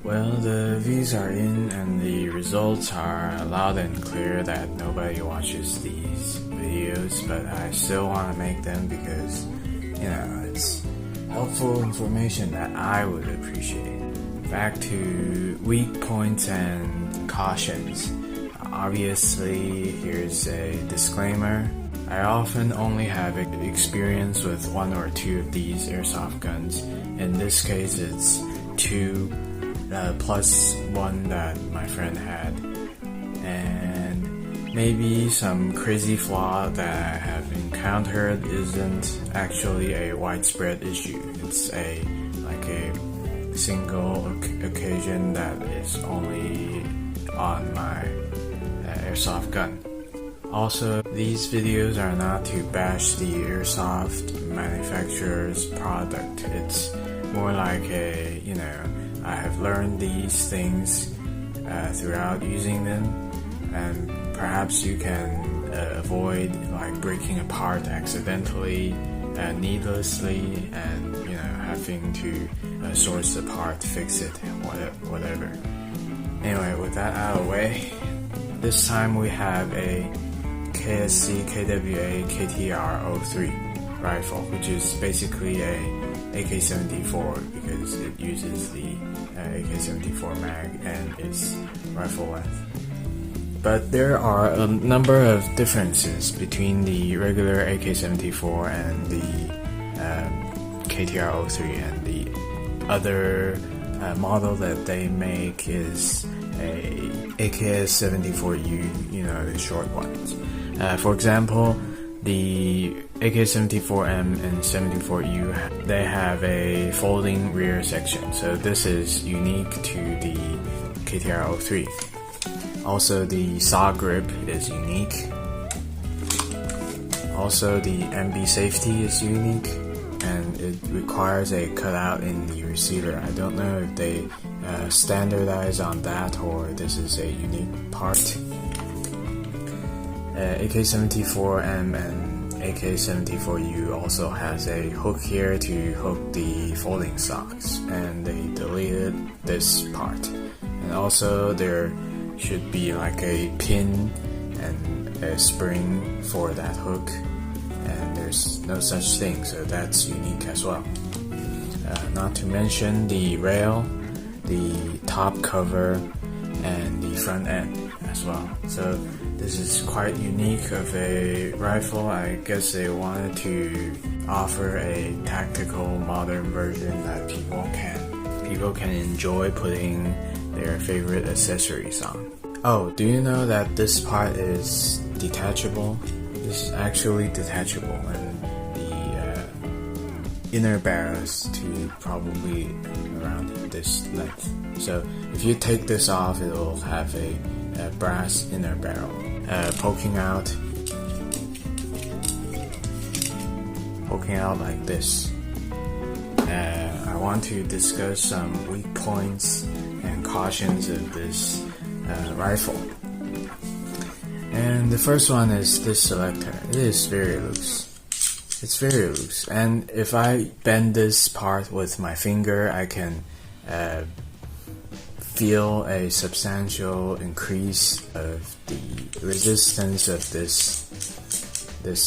Well, the views are in and the results are loud and clear that nobody watches these videos, but I still want to make them because, it's helpful information that I would appreciate. Back to weak points and cautions. Obviously, here's a disclaimer. I often only have experience with one or two of these airsoft guns. In this case, it's two plus one that my friend had, and maybe some crazy flaw that I have encountered isn't actually a widespread issue. It's a single occasion that is only on my airsoft gun. Also, these videos are not to bash the airsoft manufacturer's product. It's more like I have learned these things throughout using them, and perhaps you can avoid breaking apart accidentally, needlessly, and having to source the part, fix it, whatever. Anyway, with that out of the way, this time we have a KSC KWA ktr03 rifle, which is basically a AK74 because it uses the AK74 mag and its rifle length. But there are a number of differences between the regular AK74 and the KTR03, and the other model that they make is a AKS74U, the short ones. For example, the AK74M and 74U, they have a folding rear section, so this is unique to the KTR03. Also, the saw grip is unique. Also, the MB safety is unique, and it requires a cutout in the receiver. I don't know if they standardize on that or this is a unique part. AK74M and AK74U also has a hook here to hook the folding stocks, and they deleted this part. And also there should be a pin and a spring for that hook, and there's no such thing, so that's unique as well. Not to mention the rail, the top cover, and the front end as well. So this is quite unique of a rifle. I guess they wanted to offer a tactical modern version that people can enjoy putting their favorite accessories on. Oh, do you know that this part is detachable? It's actually detachable, and the inner barrel is to probably around this length. So if you take this off, it will have a brass inner barrel poking out like this. I want to discuss some weak points and cautions of this rifle. And the first one is this selector. It is very loose. It's very loose, and if I bend this part with my finger, I can feel a substantial increase of the resistance of this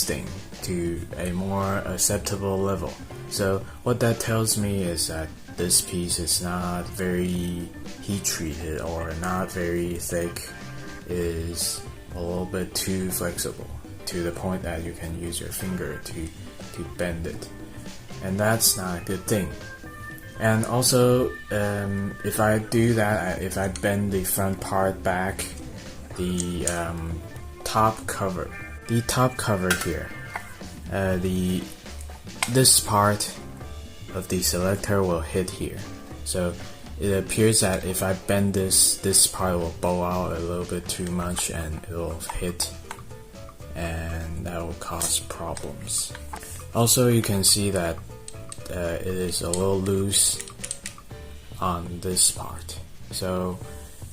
thing to a more acceptable level. So what that tells me is that this piece is not very heat treated or not very thick. It is a little bit too flexible to the point that you can use your finger to bend it, and that's not a good thing. And also, if I do that, if I bend the front part back, the top cover here, this part of the selector will hit here. So it appears that if I bend this part will bow out a little bit too much and it will hit, and that will cause problems. Also, you can see that it is a little loose on this part. So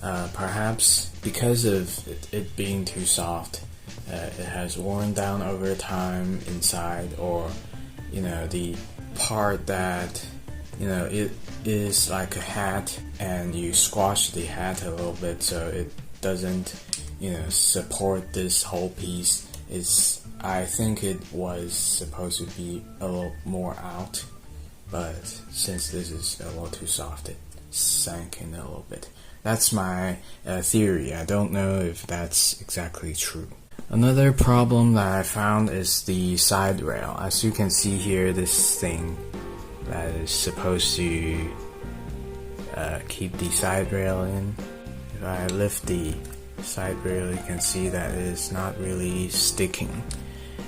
perhaps because of it being too soft, it has worn down over time inside, or the part that is like a hat, and you squash the hat a little bit so it doesn't, support this whole piece. I think it was supposed to be a little more out, but since this is a little too soft, it sank in a little bit. That's my theory. I don't know if that's exactly true. Another problem that I found is the side rail. As you can see here, this thing that is supposed to keep the side rail in. If I lift the side rail, you can see that it is not really sticking.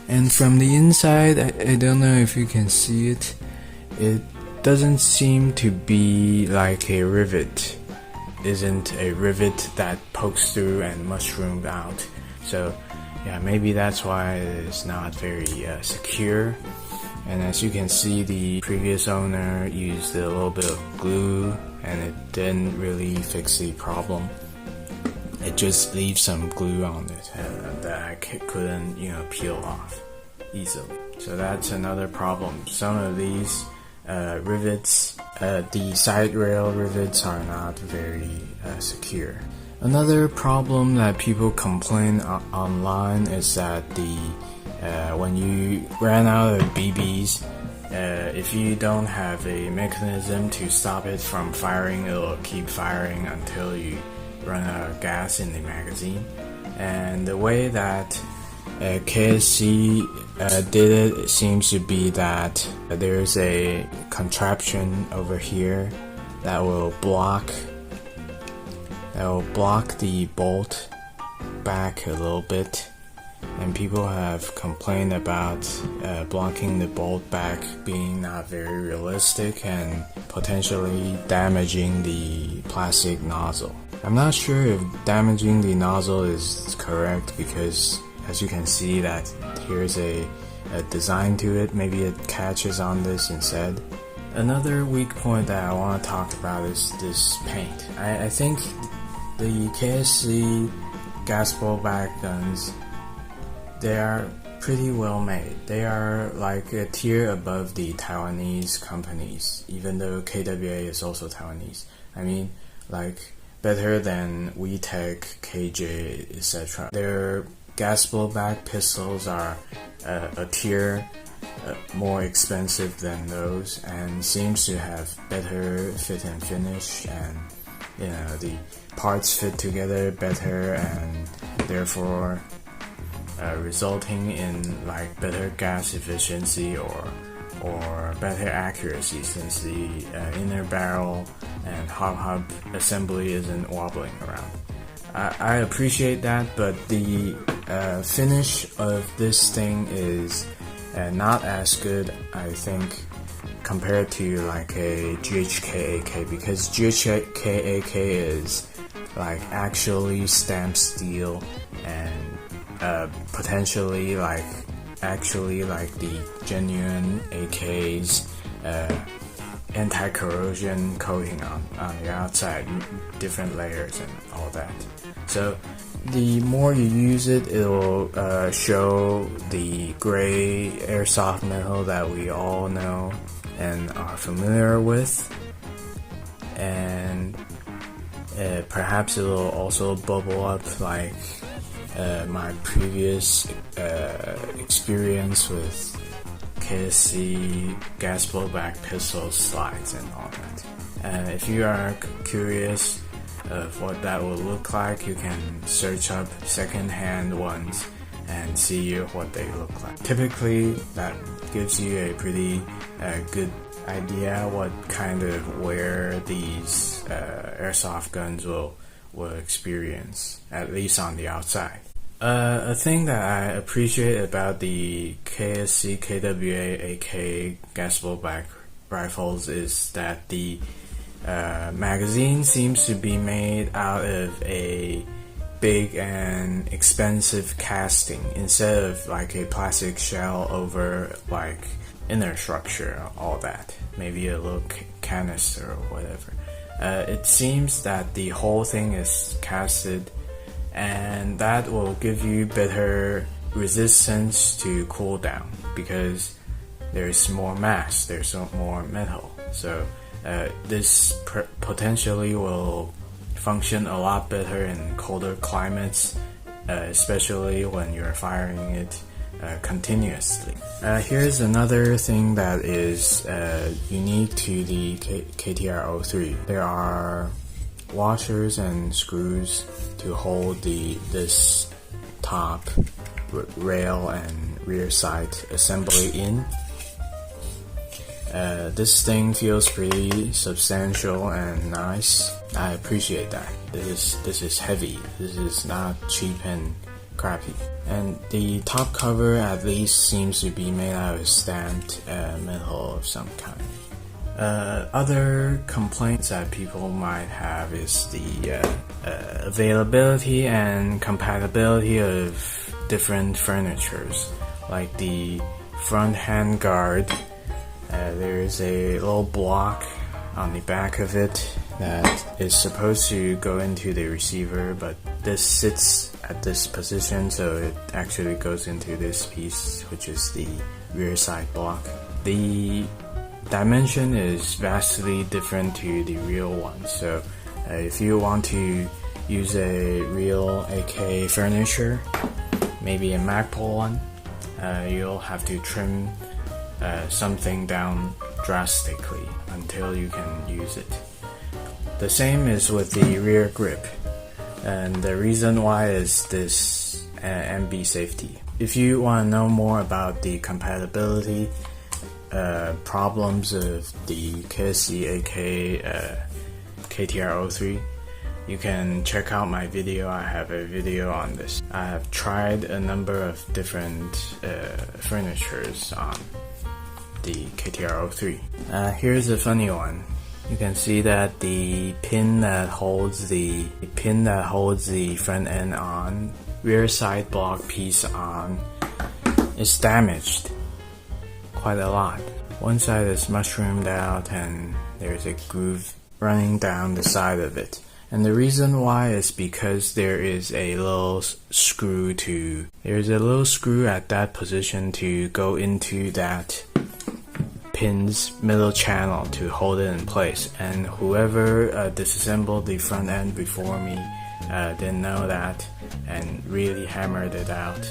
And from the inside, I don't know if you can see it, it doesn't seem to be like a rivet. Isn't a rivet that pokes through and mushroomed out. So yeah, maybe that's why it is not very secure. And as you can see, the previous owner used a little bit of glue and it didn't really fix the problem. It just leaves some glue on it that I couldn't peel off easily. So that's another problem. Some of these rivets, the side rail rivets, are not very secure. Another problem that people complain online is that when you ran out of BBs, if you don't have a mechanism to stop it from firing, it will keep firing until you run out of gas in the magazine. And the way that KSC did it seems to be that there's a contraption over here that will block the bolt back a little bit, and people have complained about blocking the bolt back being not very realistic and potentially damaging the plastic nozzle. I'm not sure if damaging the nozzle is correct, because as you can see that here's a design to it. Maybe it catches on this instead. Another weak point that I want to talk about is this paint. I think the KSC gas blowback guns, they are pretty well made. They are like a tier above the Taiwanese companies, even though KWA is also Taiwanese. I mean, like better than WeTech, KJ, etc. Their gas blowback pistols are a tier more expensive than those, and seems to have better fit and finish, and the parts fit together better, and therefore resulting in like better gas efficiency or better accuracy, since the inner barrel and hub assembly isn't wobbling around. I appreciate that, but the finish of this thing is not as good, I think, compared to like a GHK AK, because GHK AK is like actually stamped steel and potentially like the genuine AK's anti-corrosion coating on the outside, different layers and all that. So the more you use it, it will show the gray airsoft metal that we all know and are familiar with, and perhaps it will also bubble up like my previous experience with KSC gas blowback pistol slides and all that. If you are curious of what that will look like, you can search up second-hand ones and see what they look like. Typically, that gives you a pretty good idea what kind of wear these airsoft guns will experience, at least on the outside. A thing that I appreciate about the KSC KWA AK gas blowback rifles is that the magazine seems to be made out of a big and expensive casting instead of like a plastic shell over like inner structure, all that, maybe a little canister or whatever. It seems that the whole thing is casted, and that will give you better resistance to cool down because there's more mass, there's more metal. So This potentially will function a lot better in colder climates, especially when you're firing it continuously. Here's another thing that is unique to the ktr03. There are washers and screws to hold this top rail and rear sight assembly in. This thing feels pretty substantial and nice. I appreciate that. This is heavy. This is not cheap and crappy. And the top cover at least seems to be made out of stamped metal of some kind. Other complaints that people might have is the availability and compatibility of different furnitures. Like the front hand guard, there's a little block on the back of it that is supposed to go into the receiver, but this sits at this position, so it actually goes into this piece, which is the rear side block. The dimension is vastly different to the real one, so if you want to use a real AK furniture, maybe a Magpul one, you'll have to trim something down drastically until you can use it. The same is with the rear grip, and the reason why is this MB safety. If you want to know more about the compatibility problems of the KSC AK ktr03, you can check out my video. I have a video on this. I have tried a number of different furnitures on the ktr03. Here's a funny one. You can see that the pin that holds the front end on, rear side block piece on, is damaged quite a lot. One side is mushroomed out and there's a groove running down the side of it. And the reason why is because there is a little screw at that position to go into that pin's middle channel to hold it in place, and whoever disassembled the front end before me didn't know that and really hammered it out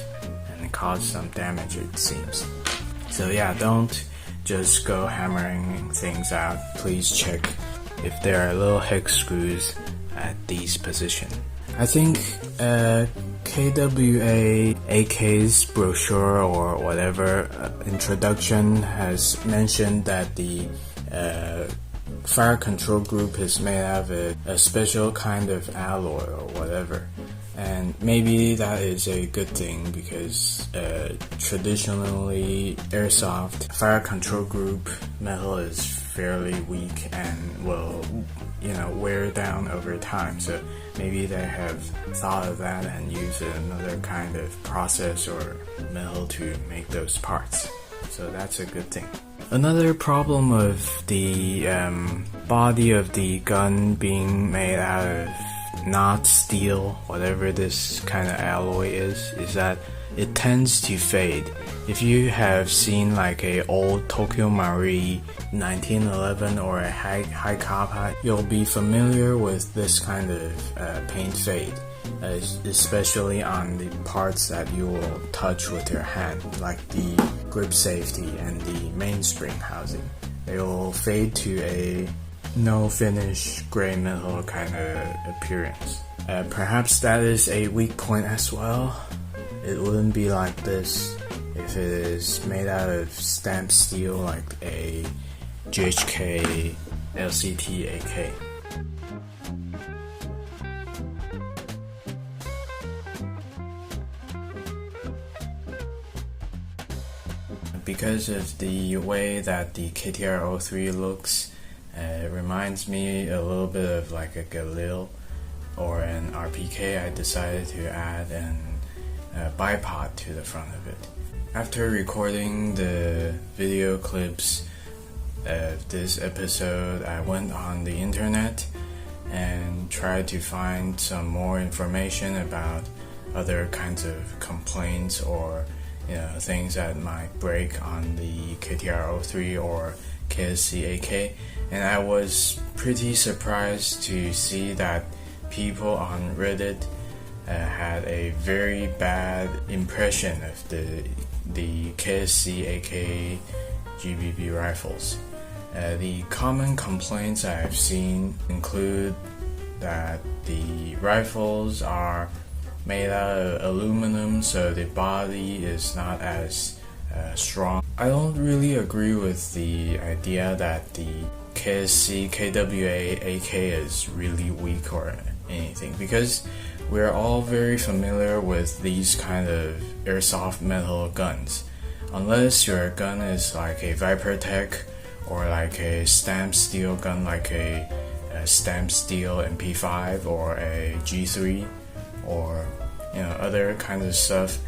and caused some damage, it seems. So yeah, don't just go hammering things out. Please check if there are little hex screws at these positions. I think KWA AK's brochure or whatever introduction has mentioned that the fire control group is made out of a special kind of alloy or whatever, and maybe that is a good thing because traditionally Airsoft fire control group metal is fairly weak and will wear down over time, so maybe they have thought of that and used another kind of process or metal to make those parts, so that's a good thing. Another problem of the body of the gun being made out of not steel, whatever this kind of alloy is that it tends to fade. If you have seen like a old Tokyo Marui 1911 or a high Kappa, you'll be familiar with this kind of paint fade, especially on the parts that you will touch with your hand, like the grip safety and the mainspring housing. They will fade to a no finish gray metal kind of appearance. Perhaps that is a weak point as well. It wouldn't be like this if it is made out of stamped steel like a GHK LCT AK. Because of the way that the ktr03 looks, it reminds me a little bit of like a Galil or an RPK. I decided to add an bipod to the front of it. After recording the video clips of this episode, I went on the internet and tried to find some more information about other kinds of complaints or things that might break on the ktr03 or KSC AK, and I was pretty surprised to see that people on Reddit had a very bad impression of the KSC AK GBB rifles. The common complaints I have seen include that the rifles are made out of aluminum, so the body is not as strong. I don't really agree with the idea that the KSC KWA AK is really weak or anything, because we're all very familiar with these kind of airsoft metal guns. Unless your gun is like a Vipertech or like a stamped steel gun, like a stamped steel MP5 or a G3 or other kinds of stuff,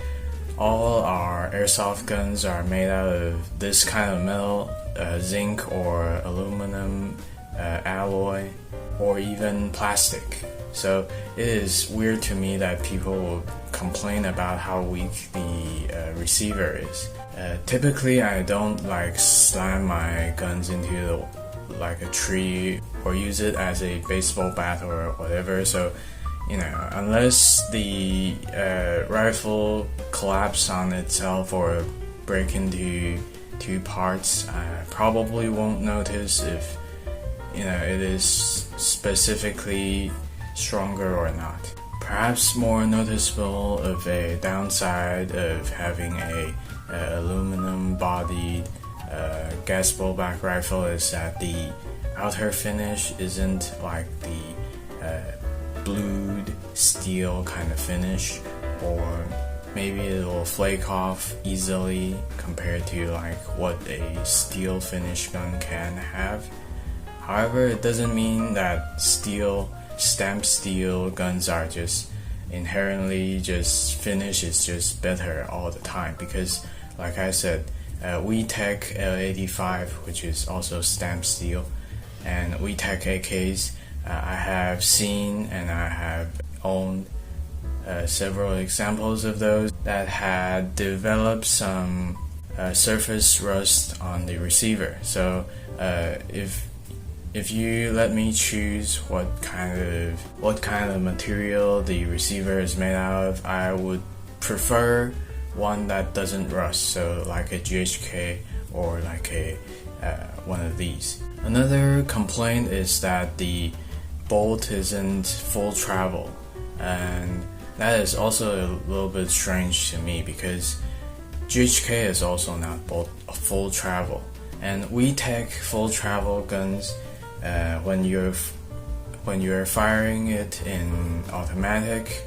all our airsoft guns are made out of this kind of metal, zinc or aluminum alloy, or even plastic. So it is weird to me that people will complain about how weak the receiver is. Typically I don't like slam my guns into like a tree or use it as a baseball bat or whatever, so unless the rifle collapses on itself or break into two parts, I probably won't notice if it is specifically stronger or not. Perhaps more noticeable of a downside of having a aluminum bodied gas blowback rifle is that the outer finish isn't like the blued steel kind of finish, or maybe it will flake off easily compared to like what a steel finish gun can have. However, it doesn't mean that stamped steel guns are just inherently finish is just better all the time, because like I said, WeTech L85, which is also stamped steel, and WeTech AKs, I have seen and I have owned several examples of those that had developed some surface rust on the receiver. So if you let me choose what kind of material the receiver is made out of, I would prefer one that doesn't rust, so like a GHK or like a one of these. Another complaint is that the bolt isn't full travel, and that is also a little bit strange to me because GHK is also not full travel, and WeTech full travel guns, when you're firing it in automatic,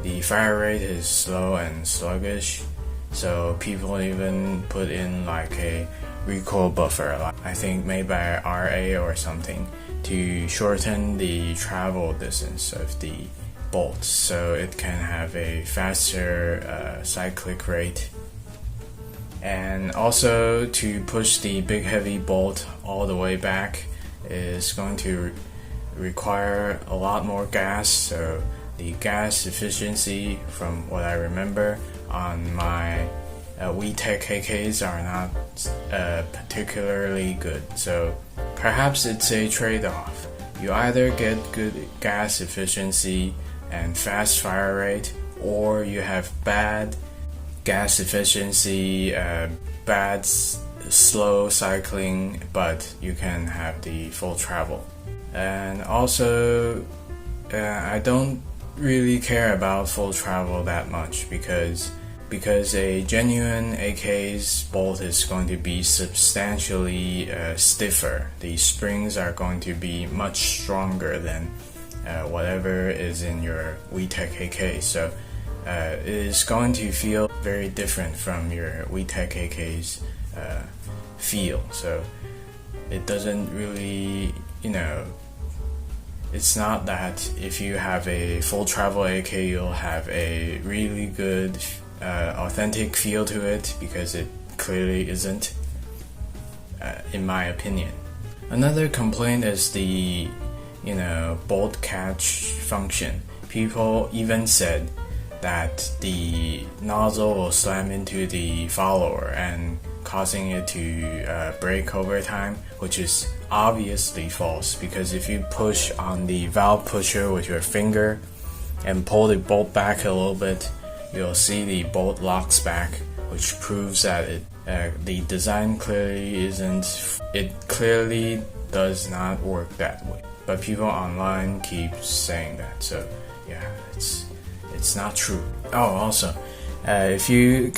the fire rate is slow and sluggish, so people even put in like a recoil buffer, I think made by RA or something, to shorten the travel distance of the bolt so it can have a faster cyclic rate. And also, to push the big heavy bolt all the way back is going to require a lot more gas, so the gas efficiency, from what I remember, on my WeTech AKs are not particularly good. So perhaps it's a trade-off. You either get good gas efficiency and fast fire rate, or you have bad gas efficiency, bad slow cycling, but you can have the full travel. And also, I don't really care about full travel that much because a genuine AK's bolt is going to be substantially stiffer. The springs are going to be much stronger than whatever is in your WeTech AK, so it is going to feel very different from your WeTech AK's feel. So it doesn't really, it's not that if you have a full travel AK you'll have a really good authentic feel to it, because it clearly isn't, in my opinion. Another complaint is the bolt catch function. People even said that the nozzle will slam into the follower and causing it to break over time, which is obviously false, because if you push on the valve pusher with your finger and pull the bolt back a little bit, you'll see the bolt locks back, which proves that the design clearly does not work that way. But people online keep saying that, so yeah, it's not true. Oh, also, if you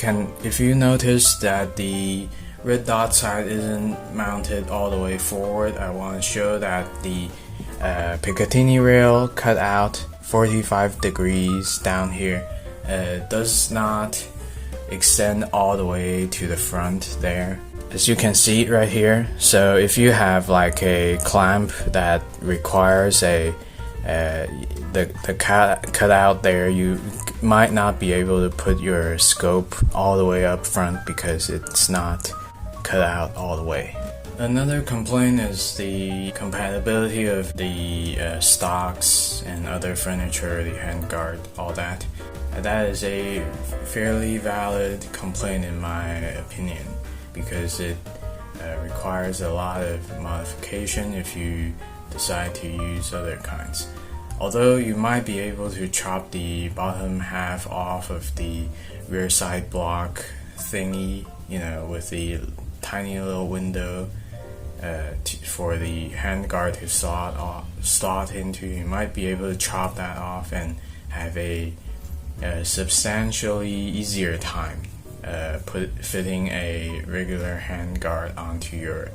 notice that the red dot side isn't mounted all the way forward, I want to show that the Picatinny rail cut out 45 degrees down here does not extend all the way to the front there, as you can see right here. So if you have like a clamp that requires the cut out there, you might not be able to put your scope all the way up front because it's not cut out all the way. Another complaint is the compatibility of the stocks and other furniture, the handguard, all that. That is a fairly valid complaint in my opinion, because it requires a lot of modification if you decide to use other kinds. Although you might be able to chop the bottom half off of the rear side block thingy, with the tiny little window for the handguard to slot into, you might be able to chop that off and have a substantially easier time fitting a regular handguard onto your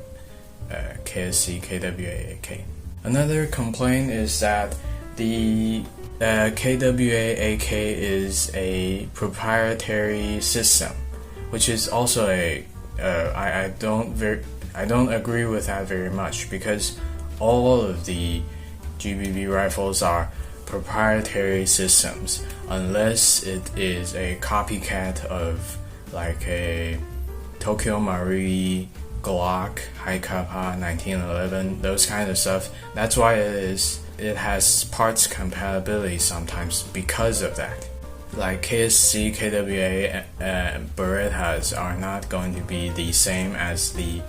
KSC KWA AK. Another complaint is that the KWA AK is a proprietary system, which is also I don't agree with that very much, because all of the GBB rifles are proprietary systems, unless it is a copycat of like a Tokyo Marui, Glock, KWA 1911, those kind of stuff. That's why it has parts compatibility sometimes because of that. Like KSC KWA Berettas are not going to be the same as the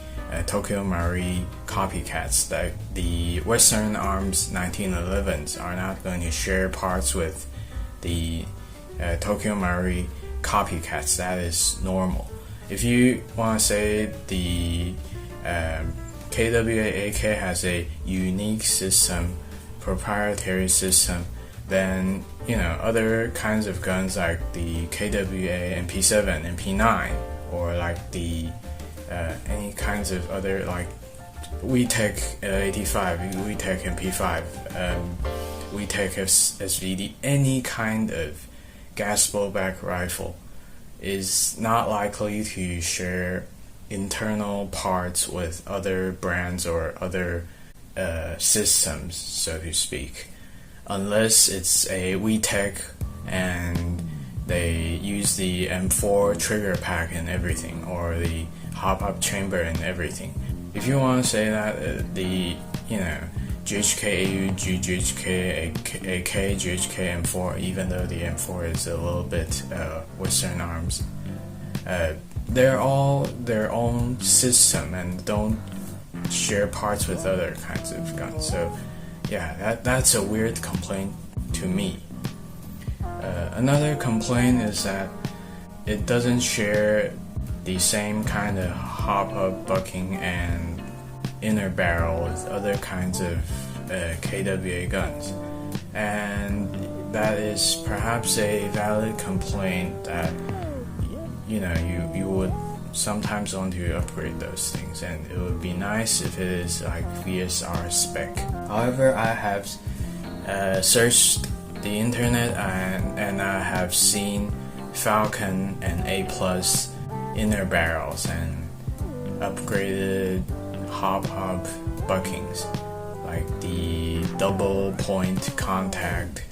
Tokyo Marui copycats. Like the Western Arms 1911s are not going to share parts with the Tokyo Marui copycats. That is normal. If you want to say the KWA AK has a unique system, proprietary system, then other kinds of guns like the KWA MP7, MP9, or like the any kinds of other, like WeTech L85, WeTech MP5, WeTech SVD, any kind of gas blowback rifle is not likely to share internal parts with other brands or other systems, so to speak, unless it's a WeTech and they use the M4 trigger pack and everything, or the hop-up chamber and everything. If you want to say that the GHK AUG, GHK AK, GHK M4, even though the M4 is a little bit Western Arms, they're all their own system and don't share parts with other kinds of guns. So yeah, that's a weird complaint to me. Another complaint is that it doesn't share the same kind of hop-up bucking and inner barrel with other kinds of KWA guns, and that is perhaps a valid complaint that you would sometimes want to upgrade those things, and it would be nice if it is like VSR spec. However, I have searched the internet and I have seen Falcon and A+ inner barrels and upgraded hop buckings, like the double point contact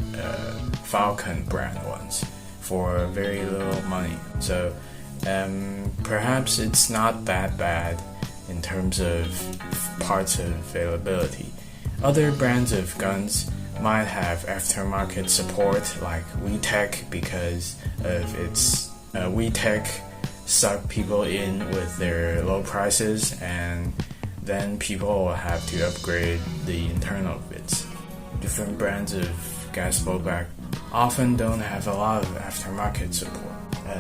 Falcon brand ones, for very little money. So perhaps it's not that bad in terms of parts availability. Other brands of guns might have aftermarket support, like WeTech, because of its WeTech suck people in with their low prices, and then people will have to upgrade the internal bits. Different brands of gas blowback often don't have a lot of aftermarket support.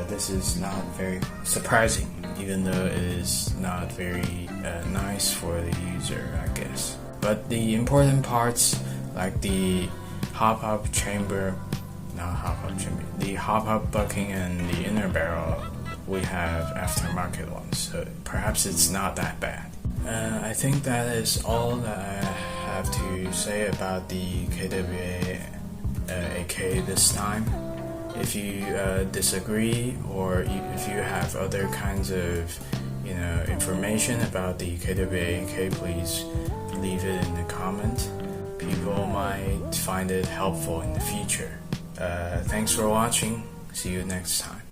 This is not very surprising, even though it is not very nice for the user, I guess. But the important parts, like the hop-up chamber, the hop-up bucking and the inner barrel, we have aftermarket ones, so perhaps it's not that bad. I think that is all that I have to say about the KWA AK this time. If you disagree, or if you have other kinds of information about the KWA AK, please leave it in the comment. People might find it helpful in the future. Thanks for watching. See you next time.